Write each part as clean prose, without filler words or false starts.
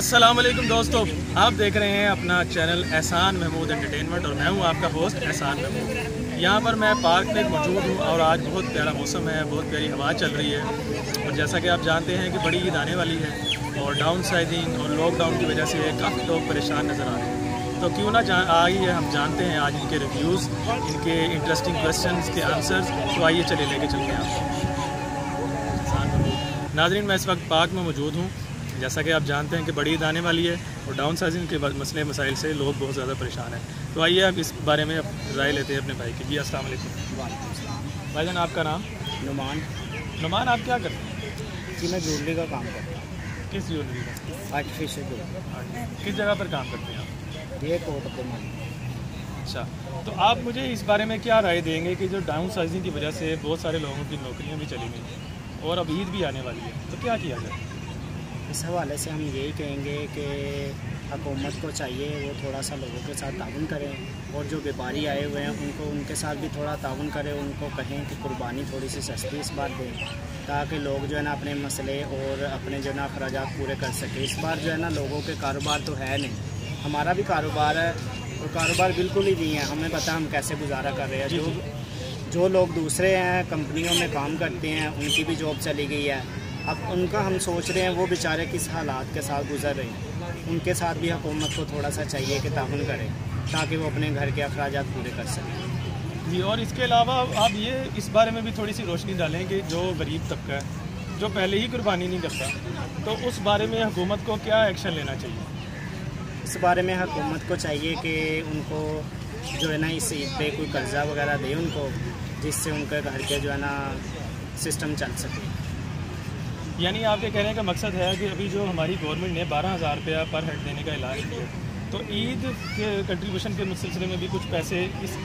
अस्सलाम वालेकुम दोस्तों, आप देख रहे हैं अपना चैनल एहसान महमूद एंटरटेनमेंट और मैं हूं आपका होस्ट एहसान महमूद। यहां पर मैं पार्क में मौजूद हूं और आज बहुत प्यारा मौसम है, बहुत प्यारी हवा चल रही है। और जैसा कि आप जानते हैं कि बड़ी ईद आने वाली है और डाउन साइजिंग और लॉकडाउन की वजह से काफ़ी लोग परेशान नज़र आ रहे हैं। तो क्यों ना आइए हम जानते हैं आज इनके रिव्यूज़, इनके इंटरेस्टिंग क्वेश्चन के आंसर्स। तो आइए चले लेके चलते हैं आपको। नाज़रीन, मैं इस वक्त पार्क में मौजूद हूँ। जैसा कि आप जानते हैं कि बड़ी ईद आने वाली है और डाउन साइजिंग के मसले मसाइल से लोग बहुत ज़्यादा परेशान हैं। तो आइए आप इस बारे में राय लेते हैं अपने भाई की। जी अस्सलाम वालेकुम। भाईजान, आपका नाम? नुमान। नुमान, आप क्या करते हैं? जी, मैं ज्वेलरी का काम करता हूँ। किस ज्वेलरी का? Artificial jewellery. किस जगह पर काम करते हैं आप? ये कोट पे मान। अच्छा, तो आप मुझे इस बारे में क्या राय देंगे कि जो डाउन साइजिंग की वजह से बहुत सारे लोगों की नौकरियाँ भी चली गई और अब ईद भी आने वाली है, तो क्या किया जाए? इस हवाले से हम यही कहेंगे कि हुकूमत को चाहिए वो थोड़ा सा लोगों के साथ ताउन करें और जो व्यापारी आए हुए हैं उनको उनके साथ भी थोड़ा ताउन करें। उनको कहें कि कुर्बानी थोड़ी सी सस्ती इस बार दें ताकि लोग जो है ना अपने मसले और अपने जो है ना अखराजात पूरे कर सकें। इस बार जो है ना लोगों के कारोबार तो है नहीं, हमारा भी कारोबार है और कारोबार बिल्कुल ही नहीं है। हमें पता हम कैसे गुजारा कर रहे हैं। जो लोग दूसरे हैं कंपनियों में काम करते हैं उनकी भी जॉब चली गई है। अब उनका हम सोच रहे हैं वो बेचारे किस हालात के साथ गुजर रहे हैं। उनके साथ भी हुकूमत को थोड़ा सा चाहिए कि ताउन करें ताकि वो अपने घर के अखराजात पूरे कर सकें। जी, और इसके अलावा आप ये इस बारे में भी थोड़ी सी रोशनी डालें कि जो गरीब तबका है जो पहले ही कुर्बानी नहीं करता, तो उस बारे में हुकूमत को क्या एक्शन लेना चाहिए? इस बारे में हुकूमत को चाहिए कि उनको जो है ना इस ईद पे कोई कर्जा वगैरह दे उनको, जिससे उनके घर के जो है ना सिस्टम चल सके। यानी आपके कहने का मकसद है कि अभी जो हमारी गवर्नमेंट ने 12,000 रुपया पर हेड देने का ऐलान किया, तो ईद के कंट्रीब्यूशन के सिलसिले में भी कुछ पैसे इस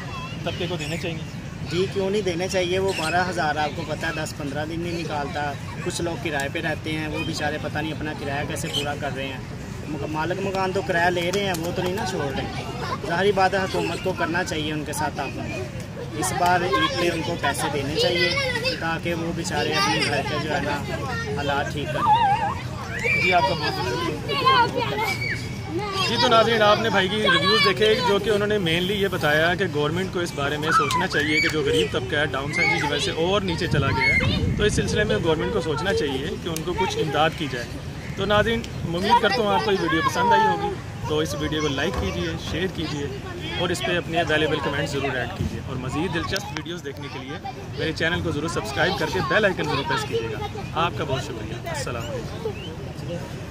तबके को देने चाहिए। जी, क्यों नहीं देने चाहिए। वो 12,000 आपको पता है 10-15 दिन नहीं निकालता। कुछ लोग किराए पे रहते हैं, वो बेचारे पता नहीं अपना किराया कैसे पूरा कर रहे हैं। मालिक मकान तो किराया ले रहे हैं, वो तो नहीं ना छोड़ रहे। ज़ाहिर बात है हुकूमत को करना चाहिए उनके साथ ताउन। इस बार ईद पे उनको पैसे देने चाहिए ताकि वो बेचारे अपने घर के जो है ना हालात ठीक करें। जी, आपका बहुत शुक्रिया। जी, तो नाज़रीन, आपने भाई की रिव्यूज़ देखे जो कि उन्होंने मेनली ये बताया कि गवर्नमेंट को इस बारे में सोचना चाहिए कि जो गरीब तबका है डाउन साइजिंग की वजह से और नीचे चला गया है, तो इस सिलसिले में गवर्नमेंट को सोचना चाहिए कि उनको कुछ इमदाद की जाए। तो नाज़रीन, उम्मीद करता हूँ आपको ये वीडियो पसंद आई होगी, तो इस वीडियो को लाइक कीजिए, शेयर कीजिए और इस पर अपने वैल्यूएबल कमेंट ज़रूर ऐड कीजिए। और मज़ीद दिलचस्प वीडियोस देखने के लिए मेरे चैनल को ज़रूर सब्सक्राइब करके बेल आइकन ज़रूर प्रेस कीजिएगा। आपका बहुत शुक्रिया। अस्सलाम वालेकुम।